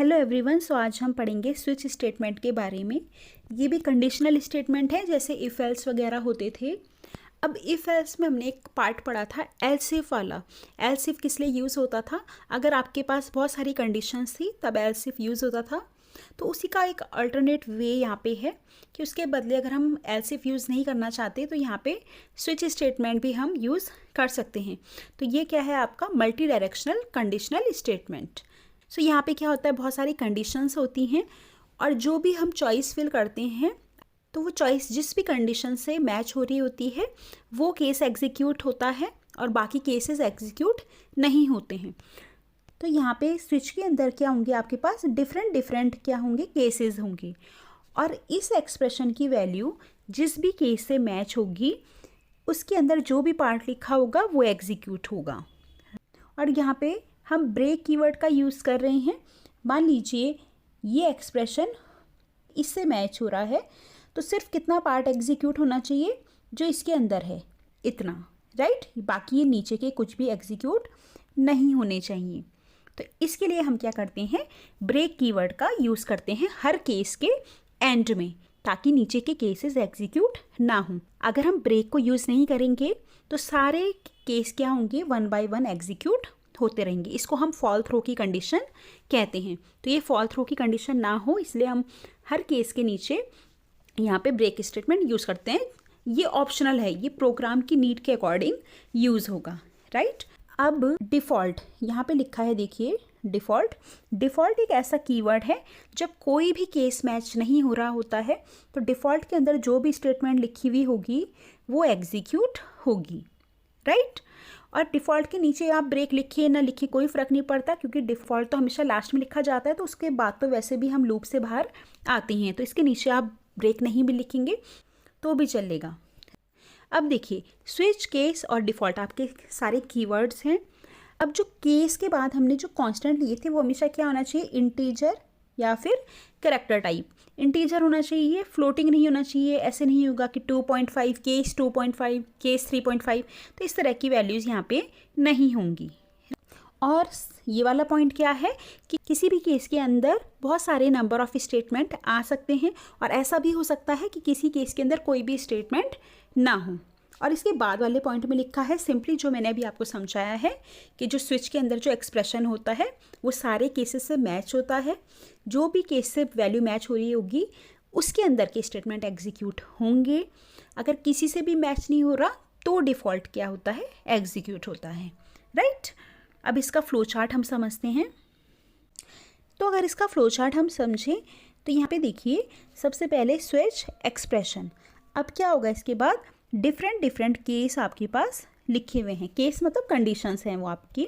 Hello everyone. सो आज हम पढ़ेंगे स्विच स्टेटमेंट के बारे में। ये भी कंडीशनल स्टेटमेंट है, जैसे इफ़ एल्स वगैरह होते थे। अब इफ़ एल्स में हमने एक पार्ट पढ़ा था एल्स इफ वाला। एल्स इफ किस लिए यूज़ होता था? अगर आपके पास बहुत सारी कंडीशंस थी तब एल्स इफ यूज़ होता था। तो उसी का एक अल्टरनेट वे यहाँ पे है कि उसके बदले अगर हम एल्स इफ यूज़ नहीं करना चाहते तो यहाँ पे स्विच स्टेटमेंट भी हम यूज़ कर सकते हैं। तो ये क्या है आपका मल्टी डायरेक्शनल कंडीशनल स्टेटमेंट। सो यहाँ पे क्या होता है, बहुत सारी कंडीशंस होती हैं और जो भी हम चॉइस फिल करते हैं तो वो चॉइस जिस भी कंडीशन से मैच हो रही होती है वो केस एग्जीक्यूट होता है और बाकी केसेस एग्जीक्यूट नहीं होते हैं। तो यहाँ पे स्विच के अंदर क्या होंगे, आपके पास डिफरेंट क्या होंगे, केसेस होंगे और इस एक्सप्रेशन की वैल्यू जिस भी केस से मैच होगी उसके अंदर जो भी पार्ट लिखा होगा वो एग्जीक्यूट होगा। और यहाँ पे हम ब्रेक कीवर्ड का यूज़ कर रहे हैं। मान लीजिए ये एक्सप्रेशन इससे मैच हो रहा है तो सिर्फ कितना पार्ट एग्जीक्यूट होना चाहिए, जो इसके अंदर है इतना, राइट। बाकी ये नीचे के कुछ भी एग्जीक्यूट नहीं होने चाहिए। तो इसके लिए हम क्या करते हैं, ब्रेक कीवर्ड का यूज़ करते हैं हर केस के एंड में, ताकि नीचे के केसेस एग्जीक्यूट ना हों। अगर हम ब्रेक को यूज़ नहीं करेंगे तो सारे केस क्या होंगे, वन बाय वन एग्जीक्यूट होते रहेंगे। इसको हम फॉल थ्रो की कंडीशन कहते हैं। तो ये फॉल थ्रो की कंडीशन ना हो इसलिए हम हर केस के नीचे यहाँ पे ब्रेक स्टेटमेंट यूज़ करते हैं। ये ऑप्शनल है, ये प्रोग्राम की नीड के अकॉर्डिंग यूज़ होगा, राइट। अब डिफ़ॉल्ट यहाँ पे लिखा है, देखिए डिफ़ॉल्ट एक ऐसा कीवर्ड है जब कोई भी केस मैच नहीं हो रहा होता है तो डिफ़ॉल्ट के अंदर जो भी स्टेटमेंट लिखी हुई होगी वो एग्जीक्यूट होगी, राइट। और डिफ़ॉल्ट के नीचे आप ब्रेक लिखिए ना लिखिए कोई फ़र्क नहीं पड़ता, क्योंकि डिफ़ॉल्ट तो हमेशा लास्ट में लिखा जाता है तो उसके बाद तो वैसे भी हम लूप से बाहर आते हैं, तो इसके नीचे आप ब्रेक नहीं भी लिखेंगे तो भी चलेगा। अब देखिए स्विच, केस और डिफ़ॉल्ट आपके सारे कीवर्ड्स हैं। अब जो केस के बाद हमने जो कांस्टेंट लिए थे वो हमेशा क्या होना चाहिए, इंटीजर या फिर कैरेक्टर टाइप। इंटीजर होना चाहिए, फ्लोटिंग नहीं होना चाहिए। ऐसे नहीं होगा कि 2.5 केस 2.5 केस 3.5, तो इस तरह की वैल्यूज़ यहाँ पे नहीं होंगी। और ये वाला पॉइंट क्या है कि किसी भी केस के अंदर बहुत सारे नंबर ऑफ स्टेटमेंट आ सकते हैं और ऐसा भी हो सकता है कि किसी केस के अंदर कोई भी स्टेटमेंट ना हो। और इसके बाद वाले पॉइंट में लिखा है सिंपली जो मैंने अभी आपको समझाया है कि जो स्विच के अंदर जो एक्सप्रेशन होता है वो सारे केसेस से मैच होता है। जो भी केस से वैल्यू मैच हो रही होगी उसके अंदर के स्टेटमेंट एग्जीक्यूट होंगे। अगर किसी से भी मैच नहीं हो रहा तो डिफ़ॉल्ट क्या होता है, एग्जीक्यूट होता है, राइट। अब इसका फ्लो चार्ट हम समझते हैं। तो अगर इसका फ्लो चार्ट हम समझें तो यहाँ पे देखिए सबसे पहले स्विच एक्सप्रेशन। अब क्या होगा, इसके बाद डिफरेंट केस आपके पास लिखे हुए हैं। केस मतलब कंडीशंस हैं वो आपकी।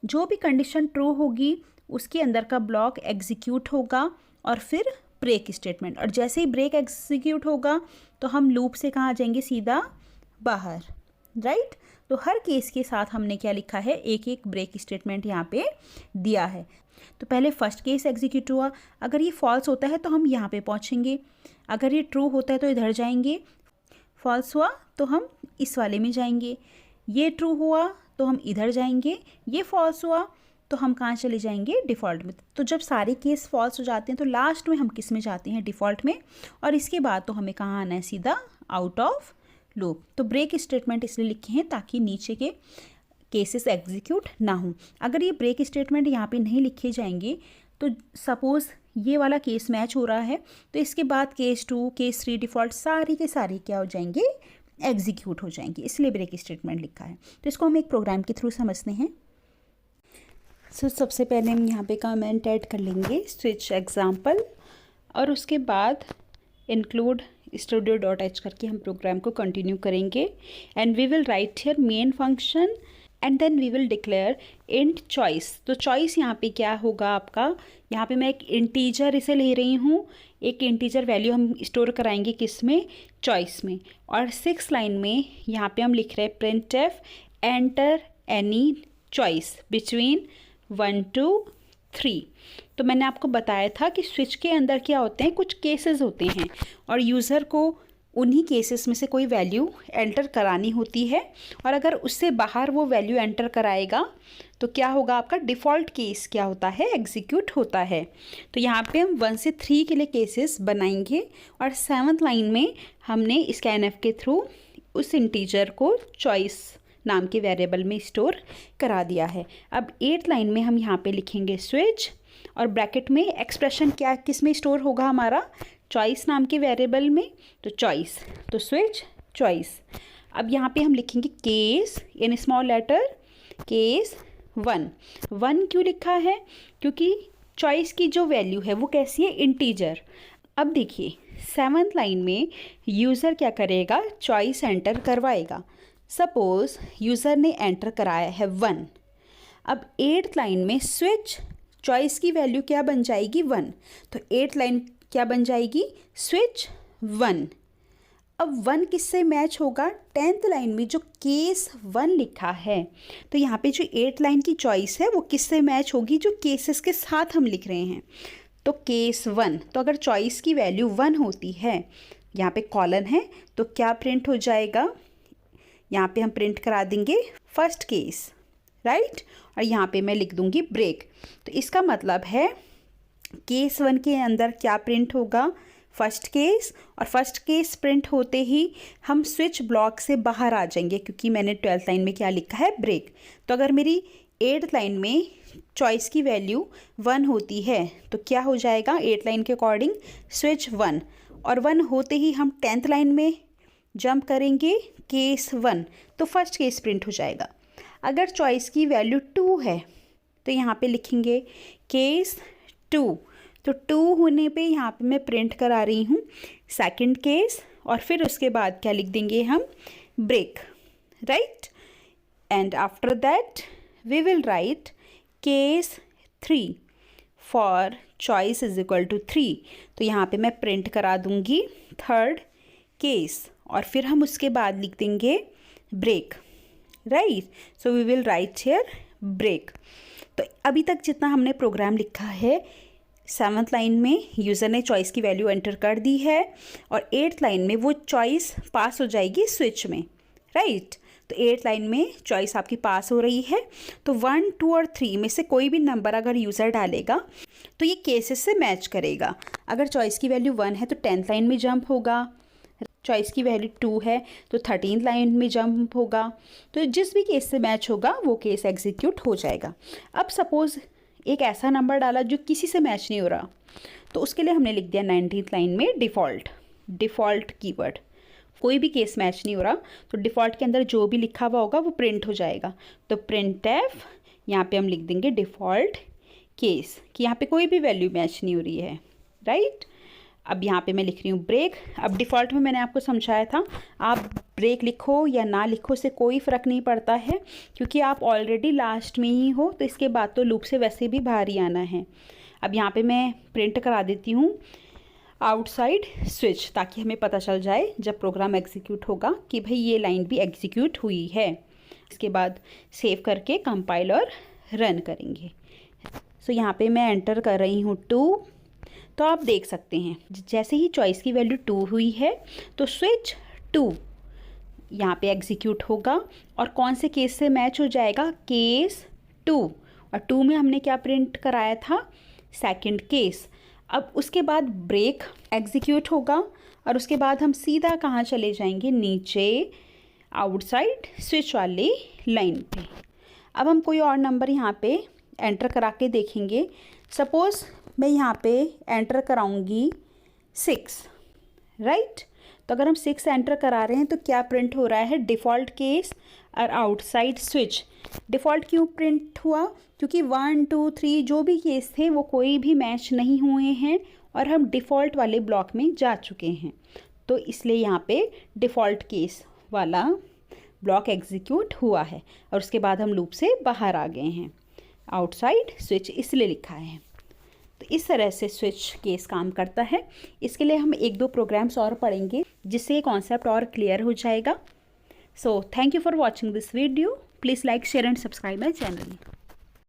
जो भी कंडीशन ट्रू होगी उसके अंदर का ब्लॉक एग्जीक्यूट होगा और फिर ब्रेक स्टेटमेंट। और जैसे ही ब्रेक एग्जीक्यूट होगा तो हम लूप से कहाँ जाएंगे, सीधा बाहर, राइट। तो हर केस के साथ हमने क्या लिखा है, एक एक ब्रेक स्टेटमेंट यहाँ पे दिया है। तो पहले फर्स्ट केस एग्जीक्यूट हुआ, अगर ये फॉल्स होता है तो हम यहाँ पे पहुँचेंगे, अगर ये ट्रू होता है तो इधर जाएंगे, फॉल्स हुआ तो हम इस वाले में जाएंगे, ये ट्रू हुआ तो हम इधर जाएंगे, ये फॉल्स हुआ तो हम कहाँ चले जाएंगे, डिफ़ॉल्ट में। तो जब सारे केस फॉल्स हो जाते हैं तो लास्ट में हम किस में जाते हैं, डिफ़ॉल्ट में। और इसके बाद तो हमें कहाँ आना है, सीधा आउट ऑफ लूप। तो ब्रेक स्टेटमेंट इसलिए लिखे हैं ताकि नीचे के केसेस एग्जीक्यूट ना हो। अगर ये ब्रेक स्टेटमेंट यहाँ पे नहीं लिखे जाएंगे तो सपोज़ ये वाला केस मैच हो रहा है तो इसके बाद केस 2 केस 3 डिफ़ॉल्ट सारी के सारे क्या हो जाएंगे, एग्जीक्यूट हो जाएंगे, इसलिए ब्रेक स्टेटमेंट लिखा है। तो इसको हम एक प्रोग्राम के थ्रू समझते हैं। सबसे पहले हम यहाँ पे कमेंट ऐड कर लेंगे स्विच एग्जाम्पल और उसके बाद इंक्लूड studio.h करके हम प्रोग्राम को कंटिन्यू करेंगे। And we will write here main function and then we will declare int choice. तो चॉइस यहाँ पे क्या होगा आपका, यहाँ पे मैं एक इंटीजर इसे ले रही हूँ, एक इंटीजर वैल्यू हम स्टोर कराएंगे किस में, चॉइस में। और 6 लाइन में यहाँ पे हम लिख रहे हैं printf enter any choice between 1 to 3। तो मैंने आपको बताया था कि स्विच के अंदर क्या होते हैं, कुछ केसेस होते हैं और यूज़र को उन्हीं केसेस में से कोई वैल्यू एंटर करानी होती है, और अगर उससे बाहर वो वैल्यू एंटर कराएगा तो क्या होगा, आपका डिफ़ॉल्ट केस क्या होता है, एग्जीक्यूट होता है। तो यहाँ पे हम 1 से 3 के लिए केसेस बनाएंगे, और 7th लाइन में हमने स्कैनएफ के थ्रू उस इंटीजर को चॉइस नाम के वेरिएबल में स्टोर करा दिया है। अब 8th लाइन में हम यहाँ पे लिखेंगे स्विच, और ब्रैकेट में एक्सप्रेशन क्या किस में स्टोर होगा, हमारा चॉइस नाम के वेरिएबल में, तो चॉइस, तो स्विच चॉइस। अब यहाँ पे हम लिखेंगे case in small letter, case 1 क्यों लिखा है, क्योंकि चॉइस की जो वैल्यू है वो कैसी है, इंटीजर। अब देखिए 7th लाइन में यूज़र क्या करेगा, चॉइस एंटर करवाएगा। सपोज़ यूज़र ने एंटर कराया है 1। अब 8th लाइन में स्विच चॉइस की वैल्यू क्या बन जाएगी, 1। तो 8th लाइन क्या बन जाएगी, स्विच 1। अब 1 किससे मैच होगा, 10th लाइन में जो केस 1 लिखा है। तो यहाँ पे जो 8th लाइन की चॉइस है वो किससे मैच होगी, जो केसेस के साथ हम लिख रहे हैं। तो केस 1, तो अगर चॉइस की वैल्यू 1 होती है, यहाँ पे कॉलन है, तो क्या प्रिंट हो जाएगा, यहाँ पे हम प्रिंट करा देंगे फर्स्ट केस, राइट। और यहाँ पे मैं लिख दूँगी ब्रेक। तो इसका मतलब है केस 1 के अंदर क्या प्रिंट होगा, फर्स्ट केस, और फर्स्ट केस प्रिंट होते ही हम स्विच ब्लॉक से बाहर आ जाएंगे, क्योंकि मैंने 12th लाइन में क्या लिखा है, ब्रेक। तो अगर मेरी 8th लाइन में चॉइस की वैल्यू 1 होती है तो क्या हो जाएगा, 8th लाइन के अकॉर्डिंग स्विच 1, और 1 होते ही हम 10th लाइन में जंप करेंगे केस 1, तो फर्स्ट केस प्रिंट हो जाएगा। अगर चॉइस की वैल्यू 2 है तो यहाँ पे लिखेंगे केस 2, तो 2 होने पे यहाँ पे मैं प्रिंट करा रही हूँ सेकंड केस, और फिर उसके बाद क्या लिख देंगे हम, break, right. And after that we will write case 3 for choice is equal to 3। तो यहाँ पे मैं प्रिंट करा दूँगी थर्ड केस, और फिर हम उसके बाद लिख देंगे break, right. So we will write here break. तो अभी तक जितना हमने प्रोग्राम लिखा है, 7th लाइन में यूज़र ने चॉइस की वैल्यू एंटर कर दी है, और 8th लाइन में वो चॉइस पास हो जाएगी स्विच में, राइट। तो 8th लाइन में चॉइस आपकी पास हो रही है। तो 1, 2 और 3 में से कोई भी नंबर अगर यूज़र डालेगा तो ये केसेस से मैच करेगा। अगर चॉइस की वैल्यू 1 है तो 10th लाइन में जंप होगा, चॉइस की वैल्यू 2 है तो 13th लाइन में जंप होगा। तो जिस भी केस से मैच होगा वो केस एग्जीक्यूट हो जाएगा। अब सपोज़ एक ऐसा नंबर डाला जो किसी से मैच नहीं हो रहा, तो उसके लिए हमने लिख दिया 19th लाइन में डिफ़ॉल्ट कीवर्ड। कोई भी केस मैच नहीं हो रहा तो डिफ़ॉल्ट के अंदर जो भी लिखा हुआ होगा वो प्रिंट हो जाएगा। तो प्रिंट एफ, यहाँ पे हम लिख देंगे डिफ़ॉल्ट केस, कि यहाँ पे कोई भी वैल्यू मैच नहीं हो रही है, राइट। अब यहाँ पे मैं लिख रही हूँ ब्रेक। अब डिफ़ॉल्ट में मैंने आपको समझाया था, आप ब्रेक लिखो या ना लिखो से कोई फ़र्क नहीं पड़ता है, क्योंकि आप ऑलरेडी लास्ट में ही हो, तो इसके बाद तो लूप से वैसे भी बाहर ही आना है। अब यहाँ पे मैं प्रिंट करा देती हूँ आउटसाइड स्विच, ताकि हमें पता चल जाए जब प्रोग्राम एग्जीक्यूट होगा कि भाई ये लाइन भी एग्जीक्यूट हुई है। इसके बाद सेव करके कंपाइल और रन करेंगे। सो यहाँ पे मैं एंटर कर रही हूँ 2। तो आप देख सकते हैं जैसे ही चॉइस की वैल्यू 2 हुई है तो स्विच 2 यहाँ पे एग्जीक्यूट होगा, और कौन से केस से मैच हो जाएगा, केस 2, और 2 में हमने क्या प्रिंट कराया था, सेकंड केस। अब उसके बाद ब्रेक एग्जीक्यूट होगा, और उसके बाद हम सीधा कहाँ चले जाएंगे, नीचे आउटसाइड स्विच वाली लाइन पे। अब हम कोई और नंबर यहाँ पे एंटर करा के देखेंगे। सपोज़ मैं यहाँ पे एंटर कराऊंगी 6, राइट। तो अगर हम 6 एंटर करा रहे हैं तो क्या प्रिंट हो रहा है, डिफ़ॉल्ट केस और आउटसाइड स्विच। डिफ़ॉल्ट क्यों प्रिंट हुआ, क्योंकि 1, 2, 3 जो भी केस थे वो कोई भी मैच नहीं हुए हैं, और हम डिफ़ॉल्ट वाले ब्लॉक में जा चुके हैं, तो इसलिए यहाँ पे डिफ़ॉल्ट केस वाला ब्लॉक एग्जीक्यूट हुआ है, और उसके बाद हम लूप से बाहर आ गए हैं। आउटसाइड स्विच इसलिए लिखा है। तो इस तरह से स्विच केस काम करता है। इसके लिए हम 1-2 प्रोग्राम्स और पढ़ेंगे जिससे ये कॉन्सेप्ट और क्लियर हो जाएगा। So thank you for watching this video. Please like, share and subscribe my channel.